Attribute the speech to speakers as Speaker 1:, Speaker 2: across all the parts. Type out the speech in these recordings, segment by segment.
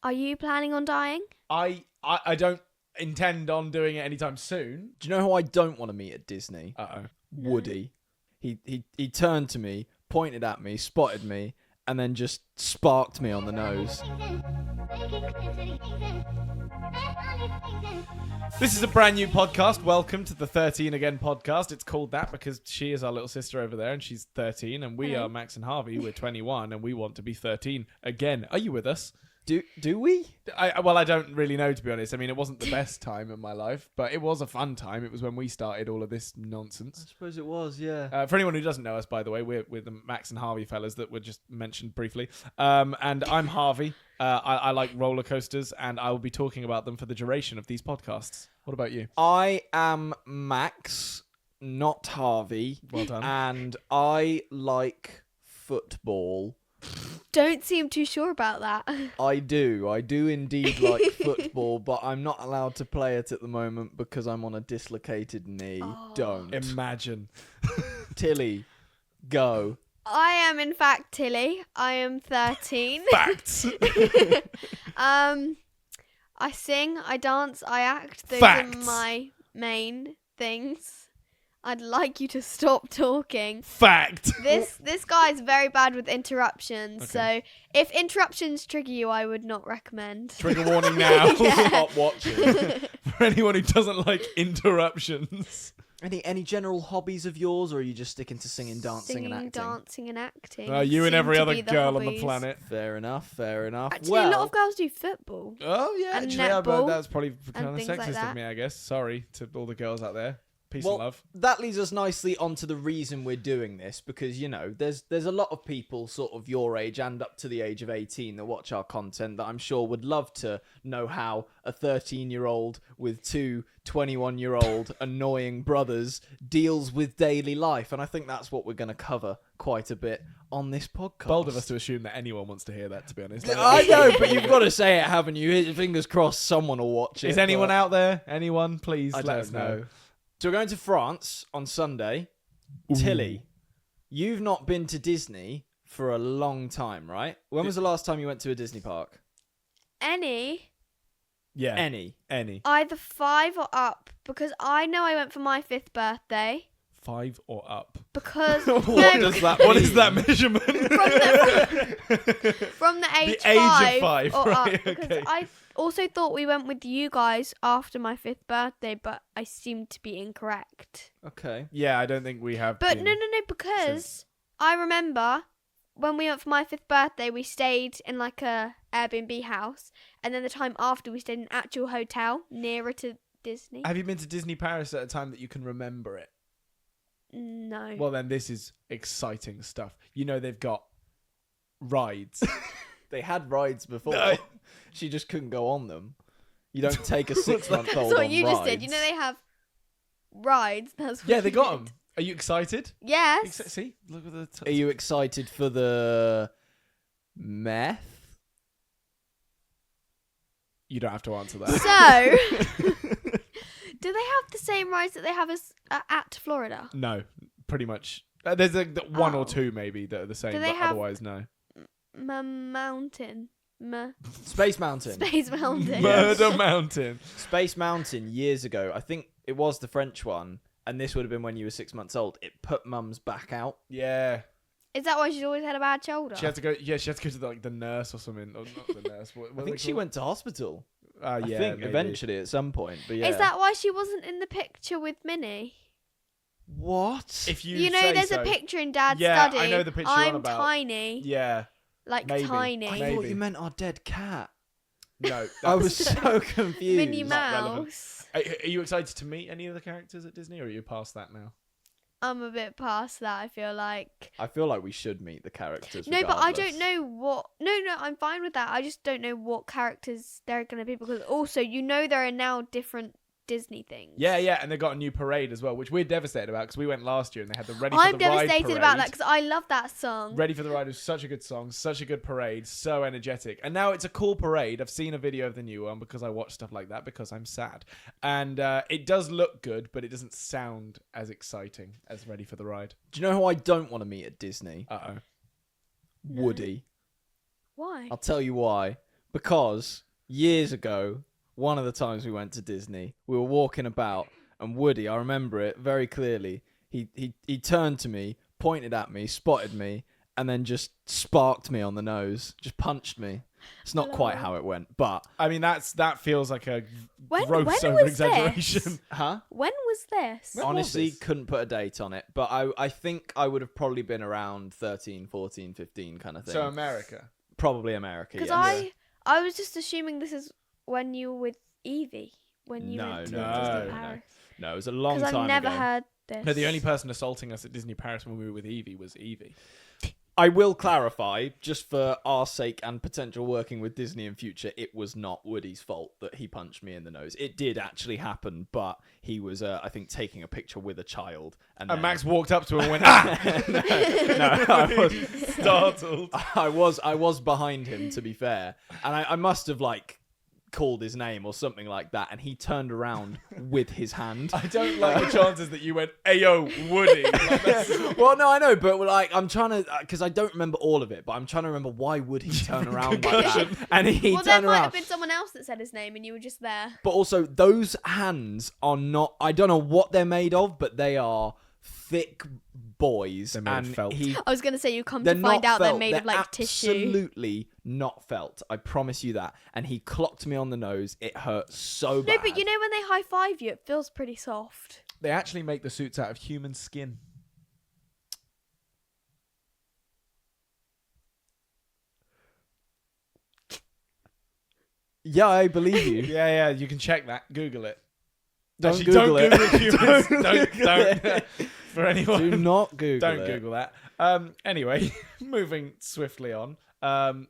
Speaker 1: Are you planning on dying?
Speaker 2: I don't intend on doing it anytime soon.
Speaker 3: Do you know who I don't want to meet at Disney?
Speaker 2: Uh-oh.
Speaker 3: Woody. He turned to me, pointed at me, spotted me, and then just sparked me on the nose.
Speaker 2: This is a brand new podcast. Welcome to the 13 Again podcast. It's called that because she is our little sister over there and she's 13 and we are Max and Harvey. We're 21 and we want to be 13 again. Are you with us?
Speaker 3: Do we?
Speaker 2: Well, I don't really know, to be honest. I mean, it wasn't the best time in my life, but it was a fun time. It was when we started all of this nonsense.
Speaker 3: I suppose it was, yeah.
Speaker 2: For anyone who doesn't know us, by the way, we're the Max and Harvey fellas that were just mentioned briefly. And I'm Harvey. I like roller coasters, and I will be talking about them for the duration of these podcasts. What about you?
Speaker 3: I am Max, not Harvey.
Speaker 2: Well done.
Speaker 3: And I like football.
Speaker 1: Don't seem too sure about that.
Speaker 3: I do indeed like football, but I'm not allowed to play it at the moment because I'm on a dislocated knee.
Speaker 1: Oh.
Speaker 3: Don't.
Speaker 2: Imagine.
Speaker 3: Tilly, go.
Speaker 1: I am, in fact, Tilly. I am 13.
Speaker 2: Facts.
Speaker 1: I sing, I dance, I act. Those
Speaker 2: Facts.
Speaker 1: are my main things. I'd like you to stop talking.
Speaker 2: Fact.
Speaker 1: This guy is very bad with interruptions.
Speaker 2: Okay.
Speaker 1: So if interruptions trigger you, I would not recommend.
Speaker 2: Trigger warning now.
Speaker 1: Yeah.
Speaker 2: Stop watching. For anyone who doesn't like interruptions.
Speaker 3: Any general hobbies of yours, or are you just sticking to singing, dancing,
Speaker 1: Singing,
Speaker 3: and acting?
Speaker 1: dancing, and acting.
Speaker 2: You and
Speaker 1: seem
Speaker 2: every
Speaker 1: to
Speaker 2: other
Speaker 1: be the
Speaker 2: girl on the
Speaker 1: hobbies.
Speaker 2: planet.
Speaker 3: Fair enough.
Speaker 1: Actually,
Speaker 3: well,
Speaker 1: a lot of girls do football.
Speaker 2: Oh, yeah.
Speaker 1: And
Speaker 2: Actually,
Speaker 1: netball
Speaker 2: that's probably kind of
Speaker 1: things
Speaker 2: sexist
Speaker 1: like
Speaker 2: of
Speaker 1: that.
Speaker 2: me, I guess. Sorry to all the girls out there. Peace
Speaker 3: well,
Speaker 2: and love.
Speaker 3: that leads us nicely onto the reason we're doing this, because, you know, there's a lot of people sort of your age and up to the age of 18 that watch our content that I'm sure would love to know how a 13-year-old with two 21-year-old annoying brothers deals with daily life. And I think that's what we're going to cover quite a bit on this podcast.
Speaker 2: Bold of us to assume that anyone wants to hear that, to be honest.
Speaker 3: I know, but you've got to say it, haven't you? Fingers crossed someone will watch it.
Speaker 2: Is anyone out there? Anyone? Please
Speaker 3: I
Speaker 2: let
Speaker 3: don't
Speaker 2: us know.
Speaker 3: So we're going to France on Sunday.
Speaker 2: Ooh.
Speaker 3: Tilly, you've not been to Disney for a long time, right? When was the last time you went to a Disney park?
Speaker 1: Any,
Speaker 2: Yeah.
Speaker 3: Any.
Speaker 1: either 5 or up, because I know I went for my 5th birthday.
Speaker 2: 5 or up.
Speaker 1: Because
Speaker 3: What does that
Speaker 2: What
Speaker 3: mean?
Speaker 2: is that measurement?
Speaker 1: from the age,
Speaker 2: The age of
Speaker 1: 5
Speaker 2: 5,
Speaker 1: or
Speaker 2: right,
Speaker 1: up, because
Speaker 2: okay.
Speaker 1: I also thought we went with you guys after my 5th birthday, but I seem to be incorrect.
Speaker 3: Okay.
Speaker 2: Yeah, I don't think we have.
Speaker 1: But
Speaker 2: been.
Speaker 1: no, because I remember when we went for my 5th birthday, we stayed in like a Airbnb house, and then the time after we stayed in an actual hotel nearer to Disney.
Speaker 2: Have you been to Disney Paris at a time that you can remember it?
Speaker 1: No.
Speaker 2: Well, then this is exciting stuff. You know they've got rides.
Speaker 3: They had rides before.
Speaker 2: No.
Speaker 3: She just couldn't go on them. You don't take a
Speaker 2: What's that?
Speaker 3: 6-month-old
Speaker 1: That's what
Speaker 3: on
Speaker 1: you
Speaker 3: rides.
Speaker 1: just did. You know they have rides. That's what
Speaker 2: Yeah, they
Speaker 1: you
Speaker 2: got
Speaker 1: did.
Speaker 2: them. Are you excited?
Speaker 1: Yes.
Speaker 2: See, look at the.
Speaker 3: Are you excited for the meth?
Speaker 2: You don't have to answer that.
Speaker 1: So, do they have the same rides that they have as at Florida?
Speaker 2: No, pretty much. There's one
Speaker 1: Oh.
Speaker 2: or two maybe that are the same,
Speaker 1: Do
Speaker 2: but
Speaker 1: they have-
Speaker 2: otherwise no.
Speaker 1: Mountain.
Speaker 3: Space Mountain.
Speaker 1: Space Mountain.
Speaker 3: Yes.
Speaker 2: Murder Mountain.
Speaker 3: Space Mountain years ago. I think it was the French one, and this would have been when you were 6 months old. It put Mum's back out.
Speaker 2: Yeah,
Speaker 1: Is that why she's always had a bad shoulder?
Speaker 2: she had to go. Yeah, she had to go to the nurse or something. Or not the nurse. What
Speaker 3: I think she went to hospital.
Speaker 2: Yeah,
Speaker 3: I think
Speaker 2: maybe.
Speaker 3: eventually at some point. But yeah.
Speaker 1: Is that why she wasn't in the picture with Minnie?
Speaker 3: what?
Speaker 2: If you,
Speaker 1: You know,
Speaker 2: say
Speaker 1: there's
Speaker 2: so.
Speaker 1: a picture in Dad's
Speaker 2: Yeah,
Speaker 1: study.
Speaker 2: I know the picture you're on
Speaker 1: I'm
Speaker 2: about.
Speaker 1: tiny.
Speaker 2: Yeah.
Speaker 1: Like
Speaker 2: maybe.
Speaker 1: tiny.
Speaker 3: I
Speaker 2: Maybe.
Speaker 3: thought you meant our dead cat.
Speaker 2: No.
Speaker 3: I was
Speaker 2: that's-
Speaker 3: so confused.
Speaker 1: Minnie
Speaker 2: Not relevant.
Speaker 1: Mouse.
Speaker 2: Are you excited to meet any of the characters at Disney, or are you past that now?
Speaker 1: I'm a bit past that, I feel like.
Speaker 3: I feel like we should meet the characters.
Speaker 1: No, but I
Speaker 3: regardless.
Speaker 1: don't know what... No, I'm fine with that. I just don't know what characters there are going to be, because also, you know there are now different Disney things.
Speaker 2: Yeah, and they got a new parade as well, which we're devastated about because we went last year and they had the Ready
Speaker 1: I'm
Speaker 2: for the Ride
Speaker 1: devastated
Speaker 2: parade.
Speaker 1: about that because I love that song.
Speaker 2: Ready for the Ride was such a good song, such a good parade, so energetic. And now it's a cool parade. I've seen a video of the new one because I watch stuff like that because I'm sad. And it does look good, but it doesn't sound as exciting as Ready for the Ride.
Speaker 3: Do you know who I don't want to meet at Disney?
Speaker 2: Uh-oh.
Speaker 3: Woody.
Speaker 1: Why?
Speaker 3: I'll tell you why. because years ago, one of the times we went to Disney, we were walking about, and Woody, I remember it very clearly, he turned to me, pointed at me, spotted me, and then just sparked me on the nose, just punched me. It's not quite how it went, but
Speaker 2: I mean, that feels like a
Speaker 1: When
Speaker 2: gross
Speaker 1: was
Speaker 2: over-exaggeration.
Speaker 1: this?
Speaker 3: huh?
Speaker 1: When was this?
Speaker 2: When
Speaker 3: Honestly,
Speaker 2: was this?
Speaker 3: couldn't put a date on it, but I think I would have probably been around 13, 14, 15 kind of thing.
Speaker 2: So America.
Speaker 3: Probably America,
Speaker 1: Because
Speaker 3: yes.
Speaker 1: I was just assuming this is when you were with Evie. When you
Speaker 3: No,
Speaker 1: went to
Speaker 3: no,
Speaker 1: Disney
Speaker 2: no.
Speaker 1: Paris.
Speaker 3: No, it was a long
Speaker 1: Because
Speaker 3: time
Speaker 1: I've never
Speaker 3: ago.
Speaker 1: heard this.
Speaker 2: No, the only person assaulting us at Disney Paris when we were with Evie was Evie.
Speaker 3: I will clarify, just for our sake and potential working with Disney in future, it was not Woody's fault that he punched me in the nose. It did actually happen, but he was, I think, taking a picture with a child. And then...
Speaker 2: Max walked up to him and went, ah!
Speaker 3: no, I was
Speaker 2: Startled.
Speaker 3: I was behind him, to be fair. And I must have, like, called his name or something like that, and he turned around with his hand.
Speaker 2: I don't like the chances that you went, ayo, Woody. Like, that's-
Speaker 3: Well, no, I know, but like I'm trying to, because I don't remember all of it, but I'm trying to remember why would he turn around like that? And he
Speaker 1: Well, there
Speaker 3: turned
Speaker 1: might
Speaker 3: around.
Speaker 1: have been someone else that said his name and you were just there.
Speaker 3: But also, those hands are not, I don't know what they're made of, but they are thick boys.
Speaker 2: They're made of
Speaker 3: and
Speaker 2: felt.
Speaker 1: I was going to say you come
Speaker 3: They're
Speaker 1: to find
Speaker 3: not
Speaker 1: out they're
Speaker 3: felt.
Speaker 1: made of like tissue.
Speaker 3: Absolutely not felt. I promise you that. And he clocked me on the nose. It hurt so bad.
Speaker 1: No, but you know when they high five you, it feels pretty soft.
Speaker 2: They actually make the suits out of human skin.
Speaker 3: Yeah, I believe you.
Speaker 2: Yeah, you can check that. Google it.
Speaker 3: Don't
Speaker 2: Actually,
Speaker 3: Google
Speaker 2: don't
Speaker 3: it.
Speaker 2: Google humans.
Speaker 3: Don't
Speaker 2: don't,
Speaker 3: Google it.
Speaker 2: for anyone.
Speaker 3: Do not Google
Speaker 2: Don't
Speaker 3: it.
Speaker 2: Google that. Anyway, moving swiftly on.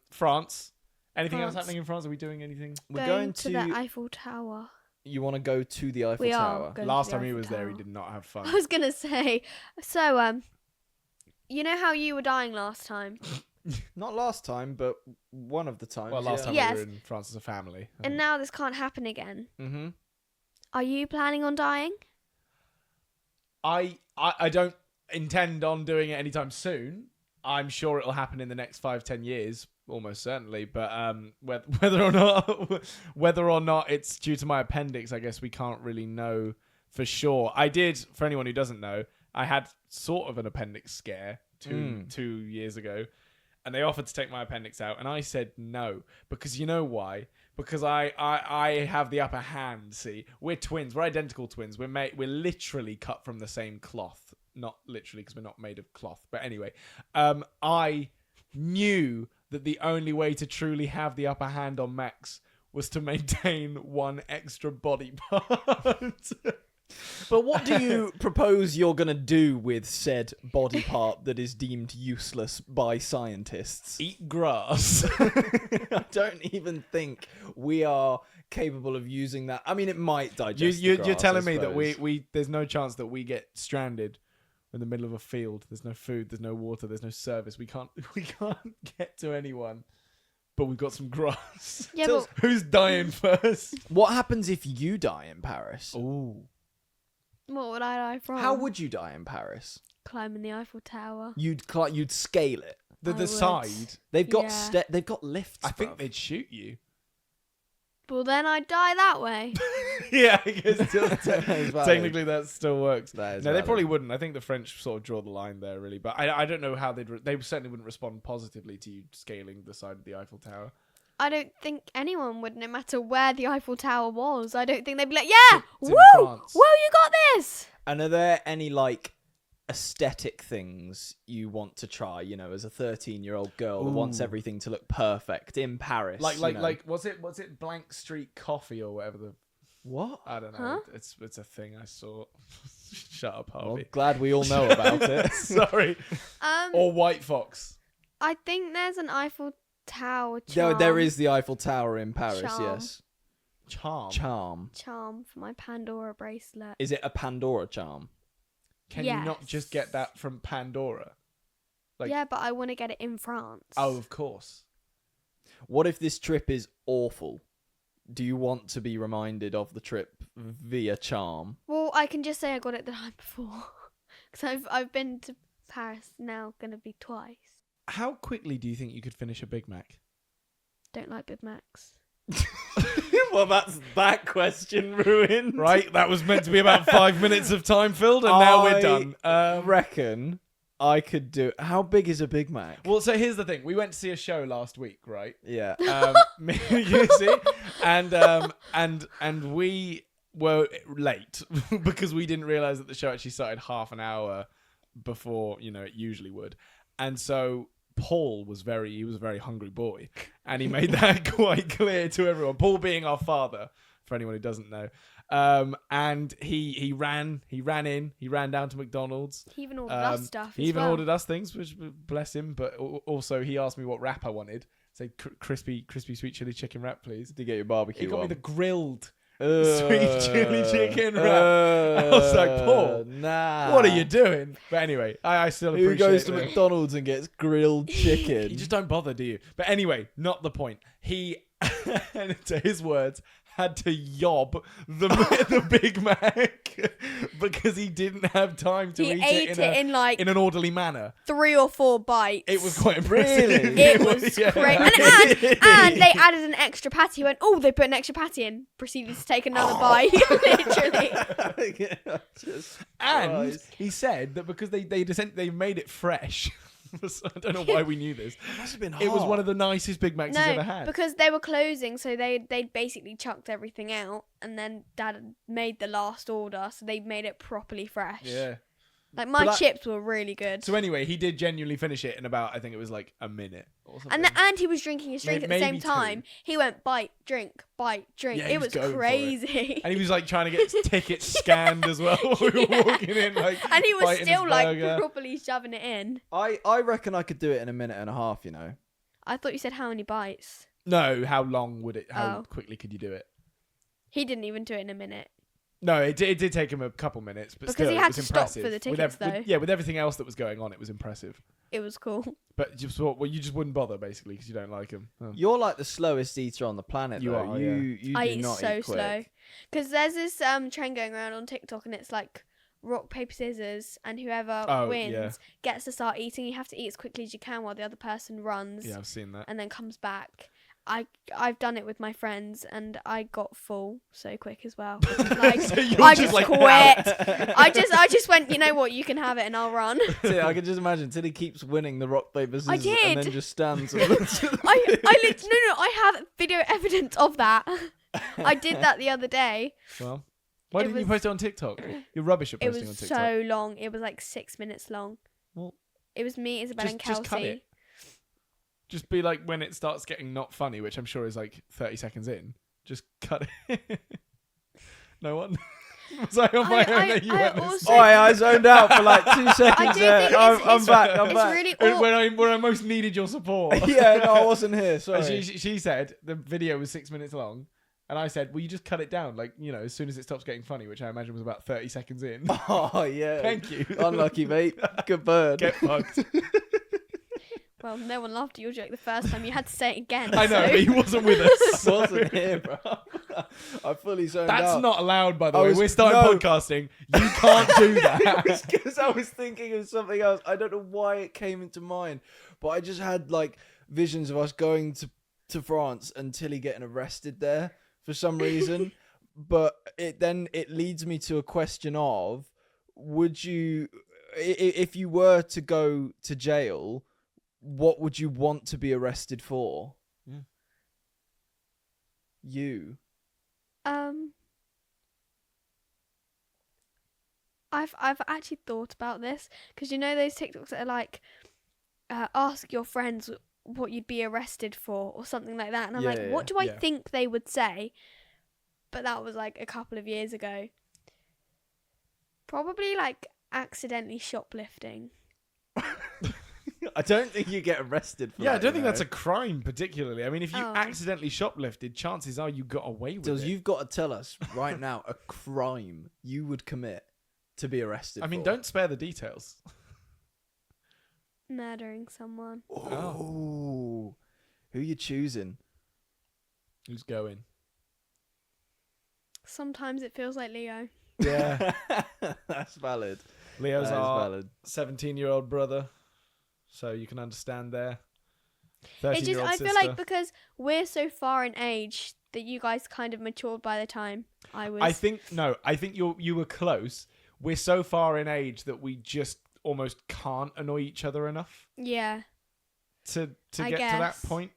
Speaker 2: France. Anything else
Speaker 1: France.
Speaker 2: happening in France? Are we doing anything?
Speaker 3: We're
Speaker 1: going to the Eiffel Tower.
Speaker 3: You want to go to the Eiffel
Speaker 1: We are
Speaker 3: Tower?
Speaker 1: going to
Speaker 2: Last
Speaker 1: the
Speaker 2: time he
Speaker 1: Eiffel
Speaker 2: was there, he
Speaker 1: Tower.
Speaker 2: did not have
Speaker 1: I
Speaker 2: fun.
Speaker 1: was gonna say, so you know how you were dying last time,
Speaker 3: Not last time, but one of the times.
Speaker 2: Well, last time
Speaker 1: Yes.
Speaker 2: we were in France as a family.
Speaker 1: and now this can't happen again.
Speaker 3: Mm-hmm.
Speaker 1: Are you planning on dying?
Speaker 2: I don't intend on doing it anytime soon. I'm sure it'll happen in the next 5-10 years, almost certainly. But whether or not it's due to my appendix, I guess we can't really know for sure. I did, for anyone who doesn't know, I had sort of an appendix scare two years ago, and they offered to take my appendix out, and I said no, because you know why? Because I have the upper hand. See, we're twins. We're identical twins. We're literally cut from the same cloth. Not literally, because we're not made of cloth. But anyway, I knew that the only way to truly have the upper hand on Max was to maintain one extra body part.
Speaker 3: But what do you propose you're going to do with said body part that is deemed useless by scientists?
Speaker 2: Eat grass.
Speaker 3: I don't even think we are capable of using that. I mean, it might digest.
Speaker 2: You're
Speaker 3: the grass,
Speaker 2: telling
Speaker 3: I
Speaker 2: me that
Speaker 3: suppose.
Speaker 2: we there's no chance that we get stranded in the middle of a field. There's no food. There's no water. There's no service. We can't get to anyone. But we've got some grass.
Speaker 1: Yeah,
Speaker 3: So-
Speaker 1: but
Speaker 2: Who's dying first?
Speaker 3: What happens if you die in Paris?
Speaker 2: Ooh.
Speaker 1: what would I die from?
Speaker 3: How would you die in Paris?
Speaker 1: climbing the Eiffel Tower?
Speaker 3: You'd scale it.
Speaker 2: The
Speaker 1: I would.
Speaker 2: side.
Speaker 3: They've got
Speaker 1: Yeah.
Speaker 3: they've got lifts.
Speaker 2: I think
Speaker 3: bruv.
Speaker 2: they'd shoot you.
Speaker 1: Well, then I'd die that way.
Speaker 2: Yeah, I guess
Speaker 3: It's valid.
Speaker 2: technically that still works.
Speaker 3: That is
Speaker 2: No, they
Speaker 3: valid.
Speaker 2: probably wouldn't. I think the French sort of draw the line there, really. But I don't know how they certainly wouldn't respond positively to you scaling the side of the Eiffel Tower.
Speaker 1: I don't think anyone would, no matter where the Eiffel Tower was. I don't think they'd be like, yeah,
Speaker 2: It's
Speaker 1: woo,
Speaker 2: in France.
Speaker 1: whoa, you got this.
Speaker 3: And are there any like aesthetic things you want to try? You know, as a 13-year-old girl that wants
Speaker 2: Ooh.
Speaker 3: everything to look perfect in Paris. you know.
Speaker 2: Like was it Blank Street Coffee or whatever the
Speaker 3: what?
Speaker 2: I don't know.
Speaker 1: Huh?
Speaker 2: It's a thing I saw. Shut up,
Speaker 3: Well,
Speaker 2: Harvey.
Speaker 3: glad we all know about it.
Speaker 2: Sorry. Or White Fox.
Speaker 1: I think there's an Eiffel Tower charm.
Speaker 3: There is the Eiffel Tower in Paris.
Speaker 1: Charm.
Speaker 3: Yes,
Speaker 2: Charm.
Speaker 1: charm for my Pandora bracelet.
Speaker 3: Is it a Pandora charm?
Speaker 2: Can you not
Speaker 1: Yes.
Speaker 2: just get that from Pandora? Like-
Speaker 1: yeah, but I want to get it in France.
Speaker 2: Oh, of course.
Speaker 3: What if this trip is awful? Do you want to be reminded of the trip via charm?
Speaker 1: Well, I can just say I got it the night before. Because I've been to Paris now, going to be twice.
Speaker 2: How quickly do you think you could finish a Big Mac?
Speaker 1: Don't like Big Macs.
Speaker 3: Well, that's that question ruined.
Speaker 2: Right, that was meant to be about 5 minutes of time filled, and now we're done.
Speaker 3: Reckon I could do. How big is a Big Mac?
Speaker 2: Well, so here's the thing. We went to see a show last week, right?
Speaker 3: Yeah.
Speaker 2: You see, and we were late because we didn't realize that the show actually started half an hour before it usually would, and so Paul was he was a very hungry boy, and he made that quite clear to everyone. Paul being our father, for anyone who doesn't know. And he ran down to McDonald's.
Speaker 1: He even ordered us stuff.
Speaker 2: He even ordered us things, which bless him. But also he asked me what wrap I wanted. Say crispy sweet chili chicken wrap, please.
Speaker 3: To get your barbecue.
Speaker 2: He got me the grilled
Speaker 3: sweet
Speaker 2: chili chicken wrap. I was like, Paul,
Speaker 3: nah.
Speaker 2: what are you doing? But anyway, I still appreciate
Speaker 3: Who goes to
Speaker 2: that.
Speaker 3: McDonald's and gets grilled chicken?
Speaker 2: You just don't bother, do you? But anyway, not the point. He, to his words, had to yob the Big Mac because he didn't have time to eat
Speaker 1: it
Speaker 2: in an orderly manner.
Speaker 1: 3 or 4 bites.
Speaker 2: It was quite impressive.
Speaker 3: Really?
Speaker 1: It was great. And they added an extra patty. He went, oh, they put an extra patty in. Proceeded to take another bite. Literally.
Speaker 2: And he said that because they made it fresh. I don't know why we knew this.
Speaker 3: It must have been hot.
Speaker 2: It was one of the nicest Big Macs he's ever had.
Speaker 1: Because they were closing, so they basically chucked everything out, and then Dad made the last order, so they made it properly fresh.
Speaker 2: Yeah.
Speaker 1: Like my chips were really good.
Speaker 2: So anyway, he did genuinely finish it in about, I think it was like a minute or something.
Speaker 1: And he was drinking his drink at the same time.
Speaker 2: 2.
Speaker 1: He went bite, drink, bite, drink.
Speaker 2: Yeah,
Speaker 1: it was crazy.
Speaker 2: And he was like trying to get his tickets scanned as well while we were walking in. Like,
Speaker 1: and he was
Speaker 2: biting
Speaker 1: still
Speaker 2: his
Speaker 1: like
Speaker 2: burger.
Speaker 1: properly shoving it in.
Speaker 3: I reckon I could do it in a minute and a half.
Speaker 1: I thought you said how many bites.
Speaker 2: No, how long would it? How quickly could you do it?
Speaker 1: He didn't even do it in a minute.
Speaker 2: No, it did take him a couple minutes, but
Speaker 1: because
Speaker 2: still,
Speaker 1: he
Speaker 2: it
Speaker 1: had
Speaker 2: was
Speaker 1: to
Speaker 2: impressive.
Speaker 1: stop for the tickets, though.
Speaker 2: With everything else that was going on, it was impressive.
Speaker 1: It was cool.
Speaker 2: But you just wouldn't bother basically because you don't like him. Oh.
Speaker 3: You're like the slowest eater on the planet.
Speaker 2: You
Speaker 3: though.
Speaker 2: are.
Speaker 3: You
Speaker 1: I
Speaker 3: do
Speaker 1: eat
Speaker 3: not
Speaker 1: so
Speaker 3: eat quick.
Speaker 1: slow. Because there's this trend going around on TikTok, and it's like rock paper scissors, and whoever wins gets to start eating. You have to eat as quickly as you can while the other person runs.
Speaker 2: Yeah, I've seen that.
Speaker 1: And then comes back. I've done it with my friends, and I got full so quick as well. Like,
Speaker 2: So
Speaker 1: I
Speaker 2: just
Speaker 1: just
Speaker 2: like,
Speaker 1: quit. I just went, you know what? You can have it, and I'll run.
Speaker 3: I can just imagine Tilly keeps winning the rock paper scissors and then just stands.
Speaker 1: I have video evidence of that. I did that the other day.
Speaker 2: Well, why didn't you post it on TikTok? You're rubbish at
Speaker 1: It
Speaker 2: posting on
Speaker 1: was
Speaker 2: TikTok.
Speaker 1: so long. It was like 6 minutes long.
Speaker 2: Well,
Speaker 1: it was me, Isabel, and Kelsey.
Speaker 2: Just cut it. Just be like when it starts getting not funny, which I'm sure is like 30 seconds in. Just cut it. No one. Was I on my own? That you went
Speaker 1: also-
Speaker 3: I zoned out for like 2 seconds
Speaker 1: do
Speaker 3: there.
Speaker 1: think
Speaker 3: I'm back. I'm
Speaker 1: it's
Speaker 3: back.
Speaker 1: really
Speaker 2: when I most needed your support.
Speaker 3: Yeah, no, I wasn't here. Sorry.
Speaker 2: She said the video was 6 minutes long, and I said, "Well, you just cut it down, like as soon as it stops getting funny," which I imagine was about 30 seconds in.
Speaker 3: Oh yeah.
Speaker 2: Thank you.
Speaker 3: Unlucky, mate. Good bird.
Speaker 2: Get fucked.
Speaker 1: Well, no one laughed at your joke the first time. You had to say it again.
Speaker 2: I know,
Speaker 1: so.
Speaker 2: but he wasn't with us.
Speaker 3: I wasn't here, bro. I fully zoned out.
Speaker 2: That's not allowed, by the
Speaker 3: I
Speaker 2: way.
Speaker 3: was-
Speaker 2: We're starting
Speaker 3: no.
Speaker 2: podcasting. You can't do that.
Speaker 3: Because I was thinking of something else. I don't know why it came into mind, but I just had like visions of us going to France and Tilly getting arrested there for some reason. But it leads me to a question of: would you, if you were to go to jail, what would you want to be arrested for?
Speaker 2: Yeah.
Speaker 3: You.
Speaker 1: I've actually thought about this because those TikToks that are like, ask your friends what you'd be arrested for or something like that, and I'm like, what do I think they would say? But that was like a couple of years ago. Probably like accidentally shoplifting.
Speaker 3: I don't think you get arrested for that.
Speaker 2: Yeah, I don't think
Speaker 3: you
Speaker 2: that's
Speaker 3: know.
Speaker 2: a crime particularly. I mean, if you
Speaker 1: Oh.
Speaker 2: accidentally shoplifted, chances are you got away with
Speaker 3: Dills,
Speaker 2: it.
Speaker 3: you've got to tell us right now a crime you would commit to be arrested
Speaker 2: I mean,
Speaker 3: for.
Speaker 2: don't spare the details.
Speaker 1: Murdering someone.
Speaker 3: Oh. Who you choosing?
Speaker 2: Who's going?
Speaker 1: Sometimes it feels like Leo.
Speaker 2: Yeah.
Speaker 3: That's valid.
Speaker 2: Leo's
Speaker 3: That is
Speaker 2: our
Speaker 3: valid.
Speaker 2: 17-year-old brother, so you can understand there.
Speaker 1: It's just,
Speaker 2: 13-year-old
Speaker 1: I feel
Speaker 2: sister.
Speaker 1: like because we're so far in age that you guys kind of matured by the time I was.
Speaker 2: I think you were close. We're so far in age that we just almost can't annoy each other enough.
Speaker 1: Yeah.
Speaker 2: To
Speaker 1: I
Speaker 2: get to that
Speaker 1: guess.
Speaker 2: point.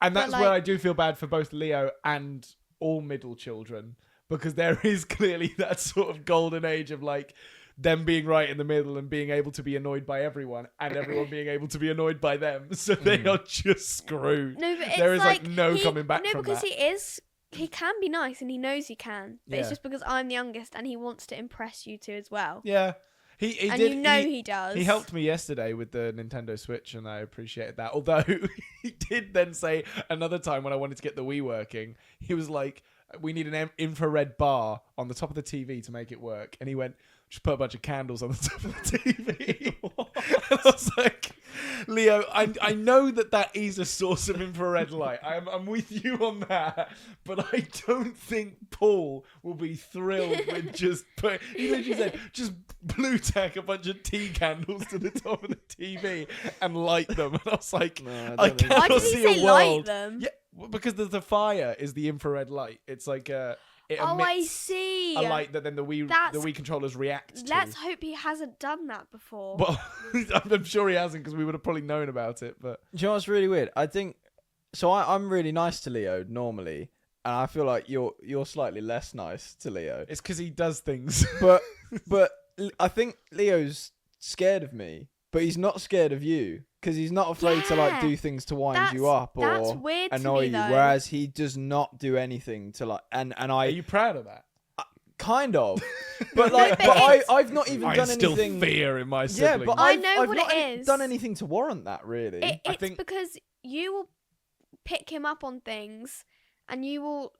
Speaker 2: And that's
Speaker 1: But,
Speaker 2: where I do feel bad for both Leo and all middle children, because there is clearly that sort of golden age of like them being right in the middle and being able to be annoyed by everyone and everyone being able to be annoyed by them. So they are just screwed.
Speaker 1: No, but it's
Speaker 2: There is like no
Speaker 1: he-
Speaker 2: coming back
Speaker 1: no,
Speaker 2: from
Speaker 1: because
Speaker 2: that.
Speaker 1: he can be nice and he knows he can. But it's
Speaker 2: Yeah.
Speaker 1: just because I'm the youngest and he wants to impress you two as well.
Speaker 2: Yeah. He
Speaker 1: and
Speaker 2: did,
Speaker 1: you know he does.
Speaker 2: He helped me yesterday with the Nintendo Switch, and I appreciated that. Although he did then say another time when I wanted to get the Wii working, he was like, "We need an infrared bar on the top of the TV to make it work." And he went, "Just put a bunch of candles on the top of the TV." And I was like, "Leo, I know that is a source of infrared light. I'm with you on that, but I don't think Paul will be thrilled with just put." He literally said, "Just blue tack a bunch of tea candles to the top of the TV and light them." And I was like,
Speaker 3: No,
Speaker 2: "I
Speaker 3: don't think
Speaker 1: Why
Speaker 2: cannot
Speaker 1: did he
Speaker 2: see
Speaker 1: say
Speaker 2: a
Speaker 1: light
Speaker 2: world."
Speaker 1: them?
Speaker 2: Yeah, because the fire is the infrared light. It's like it
Speaker 1: Oh, I
Speaker 2: emits
Speaker 1: see.
Speaker 2: a light that then the Wii controllers react to.
Speaker 1: Let's hope he hasn't done that before.
Speaker 2: Well, I'm sure he hasn't, because we would have probably known about it. But
Speaker 3: Do you know what's really weird? I think so. I'm really nice to Leo normally, and I feel like you're slightly less nice to Leo.
Speaker 2: it's because he does things.
Speaker 3: But I think Leo's scared of me, but he's not scared of you because he's not afraid to like
Speaker 1: Yeah.
Speaker 3: do things to wind you up
Speaker 1: That's
Speaker 3: or
Speaker 1: weird to
Speaker 3: annoy
Speaker 1: me,
Speaker 3: you.
Speaker 1: though.
Speaker 3: Whereas he does not do anything to like. And
Speaker 2: Are
Speaker 3: I
Speaker 2: you proud of that?
Speaker 3: kind of, but like,
Speaker 1: but
Speaker 3: but
Speaker 1: it's-
Speaker 3: I've not even
Speaker 2: I
Speaker 3: done
Speaker 2: instill
Speaker 3: anything.
Speaker 2: fear in my
Speaker 3: Yeah,
Speaker 2: siblings.
Speaker 3: but
Speaker 1: I
Speaker 3: I've
Speaker 1: know
Speaker 3: I've
Speaker 1: what
Speaker 3: not
Speaker 1: it is.
Speaker 3: done anything to warrant that really.
Speaker 1: It's
Speaker 2: think-
Speaker 1: because you will pick him up on things and you will,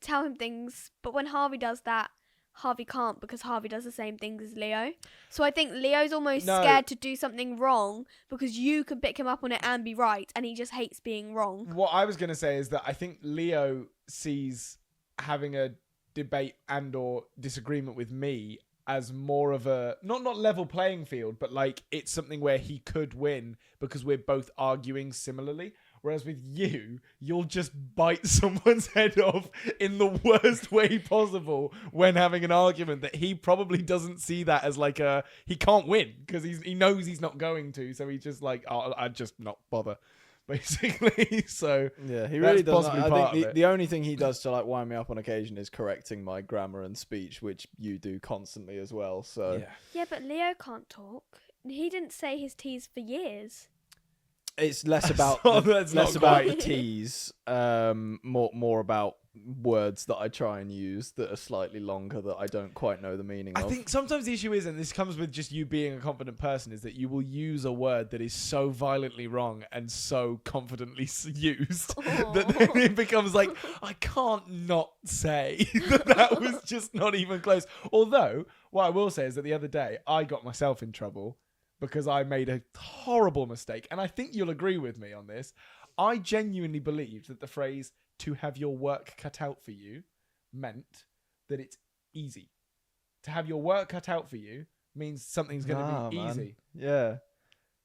Speaker 1: tell him things. But when Harvey does that, Harvey can't because Harvey does the same things as Leo. So I think Leo's almost
Speaker 2: No.
Speaker 1: scared to do something wrong because you can pick him up on it and be right, and he just hates being wrong.
Speaker 2: What I was going to say is that I think Leo sees having a debate and or disagreement with me as more of a not level playing field, but like it's something where he could win because we're both arguing similarly. Whereas with you, you'll just bite someone's head off in the worst way possible when having an argument that he probably doesn't see that as like he can't win because he knows he's not going to, so he's just like, "Oh, I'd just not bother," basically. So
Speaker 3: Yeah, he
Speaker 2: that's
Speaker 3: really does.
Speaker 2: possibly
Speaker 3: I
Speaker 2: part
Speaker 3: think
Speaker 2: of it.
Speaker 3: the only thing he does to like wind me up on occasion is correcting my grammar and speech, which you do constantly as well. So
Speaker 2: yeah.
Speaker 1: Yeah, but Leo can't talk. He didn't say his T's for years.
Speaker 3: it's less about
Speaker 2: That's
Speaker 3: less
Speaker 2: not
Speaker 3: about
Speaker 2: quite.
Speaker 3: the T's, more about words that I try and use that are slightly longer that I don't quite know the meaning
Speaker 2: I
Speaker 3: of.
Speaker 2: think sometimes the issue is, and this comes with just you being a confident person, is that you will use a word that is so violently wrong and so confidently used that then it becomes like, I can't not say that was just not even close. Although, what I will say is that the other day, I got myself in trouble because I made a horrible mistake. And I think you'll agree with me on this. I genuinely believed that the phrase, "to have your work cut out for you," meant that it's easy. To have your work cut out for you means something's going to be
Speaker 3: man.
Speaker 2: easy.
Speaker 3: Yeah,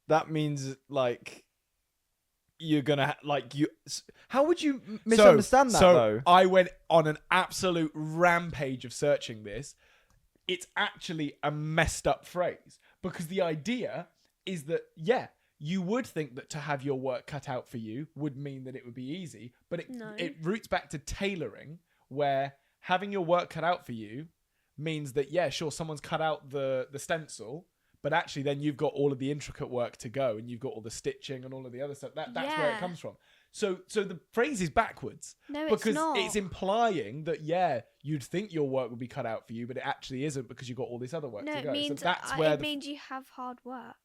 Speaker 3: that means like you're gonna How would you misunderstand that
Speaker 2: so
Speaker 3: though?
Speaker 2: I went on an absolute rampage of searching this. It's actually a messed up phrase because the idea is that, yeah, you would think that to have your work cut out for you would mean that it would be easy, but it roots back to tailoring, where having your work cut out for you means that, yeah, sure, someone's cut out the stencil, but actually then you've got all of the intricate work to go and you've got all the stitching and all of the other stuff. That's where it
Speaker 1: Yeah.
Speaker 2: comes from. So the phrase is backwards.
Speaker 1: No, it's
Speaker 2: because
Speaker 1: not.
Speaker 2: it's implying that, yeah, you'd think your work would be cut out for you, but it actually isn't because you've got all this other work
Speaker 1: No,
Speaker 2: to
Speaker 1: it
Speaker 2: go.
Speaker 1: means
Speaker 2: So that's where
Speaker 1: it means you have hard work.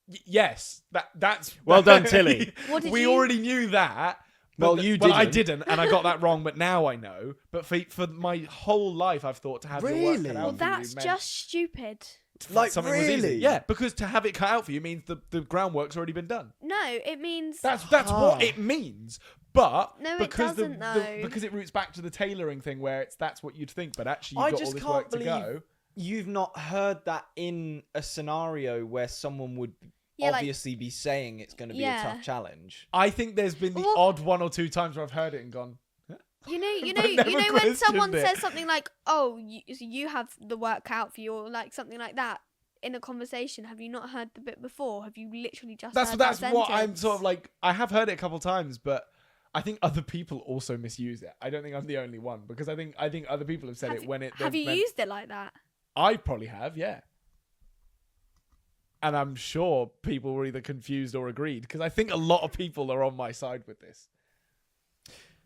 Speaker 2: yes, that's
Speaker 3: Well done, Tilly.
Speaker 1: What did
Speaker 2: we
Speaker 1: you-
Speaker 2: already knew that.
Speaker 3: Well,
Speaker 2: but
Speaker 3: you
Speaker 2: but I
Speaker 3: didn't.
Speaker 2: didn't, and I got that wrong. But now I know. But for my whole life, I've thought to have your work
Speaker 3: Really?
Speaker 2: cut out
Speaker 1: Well,
Speaker 2: for
Speaker 1: that's
Speaker 2: you meant
Speaker 1: just stupid.
Speaker 3: Like,
Speaker 2: something was easy.
Speaker 3: really?
Speaker 2: Yeah, because to have it cut out for you means the groundwork's already been done.
Speaker 1: No, it means
Speaker 2: That's
Speaker 3: Ah.
Speaker 2: what it means. But
Speaker 1: No, it
Speaker 2: because
Speaker 1: doesn't, though.
Speaker 2: because it roots back to the tailoring thing, where that's what you'd think, but actually
Speaker 3: I
Speaker 2: you've got
Speaker 3: just
Speaker 2: all this
Speaker 3: can't
Speaker 2: work to
Speaker 3: believe
Speaker 2: go.
Speaker 3: you've not heard that in a scenario where someone would obviously be saying it's going to be a tough challenge.
Speaker 2: I think there's been the odd 1 or 2 times where I've heard it and gone,
Speaker 1: You know when someone says something like, "Oh, you have the work cut out for you," or like something like that in a conversation. Have you not heard the bit before? Have you literally just heard that sentence?
Speaker 2: What I'm sort of like. I have heard it a couple times, but I think other people also misuse it. I don't think I'm the only one, because I think other people have said it when it.
Speaker 1: Have you used it like that?
Speaker 2: I probably have, yeah. And I'm sure people were either confused or agreed, because I think a lot of people are on my side with this.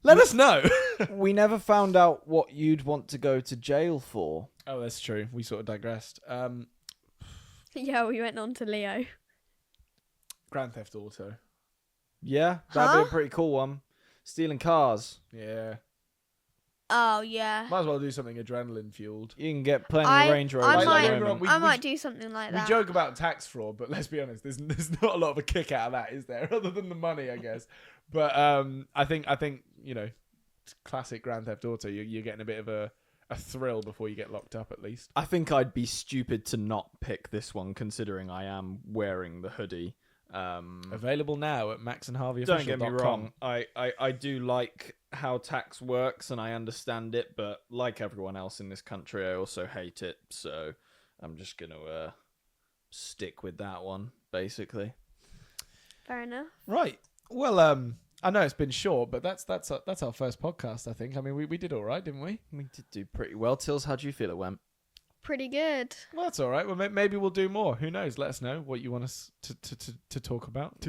Speaker 2: Let us know.
Speaker 3: We never found out what you'd want to go to jail for.
Speaker 2: Oh, that's true. We sort of digressed.
Speaker 1: Yeah, we went on to Leo.
Speaker 2: Grand Theft Auto.
Speaker 3: Yeah, that'd be a pretty cool one. Stealing cars.
Speaker 2: Yeah.
Speaker 1: Oh, yeah.
Speaker 2: Might as well do something adrenaline fueled.
Speaker 3: You can get plenty of Range Rovers.
Speaker 1: I might do something like that.
Speaker 2: We joke about tax fraud, but let's be honest, there's not a lot of a kick out of that, is there? Other than the money, I guess. But I think classic Grand Theft Auto, you're getting a bit of a thrill before you get locked up, at least.
Speaker 3: I think I'd be stupid to not pick this one, considering I am wearing the hoodie.
Speaker 2: Available now at maxandharveyofficial.com.
Speaker 3: Don't get me wrong, I do like how tax works and I understand it, but like everyone else in this country, I also hate it. So I'm just gonna stick with that one, basically.
Speaker 1: Fair enough.
Speaker 2: Right. Well, I know it's been short, but that's our first podcast, I think. I mean, we did all right, didn't we?
Speaker 3: We did do pretty well. Tills, how do you feel it went?
Speaker 1: Pretty good.
Speaker 2: Well, that's all right. Well, maybe we'll do more. Who knows? Let us know what you want us to talk about.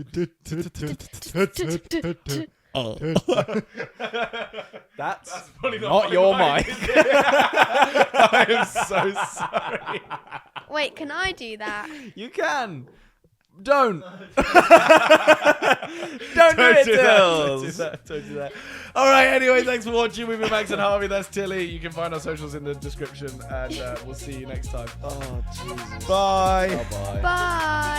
Speaker 2: That's probably not your mic. I am so sorry.
Speaker 1: Wait, can I do that?
Speaker 3: You can. Don't. Don't do
Speaker 2: Don't
Speaker 3: it,
Speaker 2: do
Speaker 3: Tills.
Speaker 2: that. Don't do that. All right. Anyway, thanks for watching. We've been Max and Harvey. That's Tilly. You can find our socials in the description, and we'll see you next time.
Speaker 3: Oh, Jesus.
Speaker 2: Bye.
Speaker 3: Bye-bye.
Speaker 1: Bye.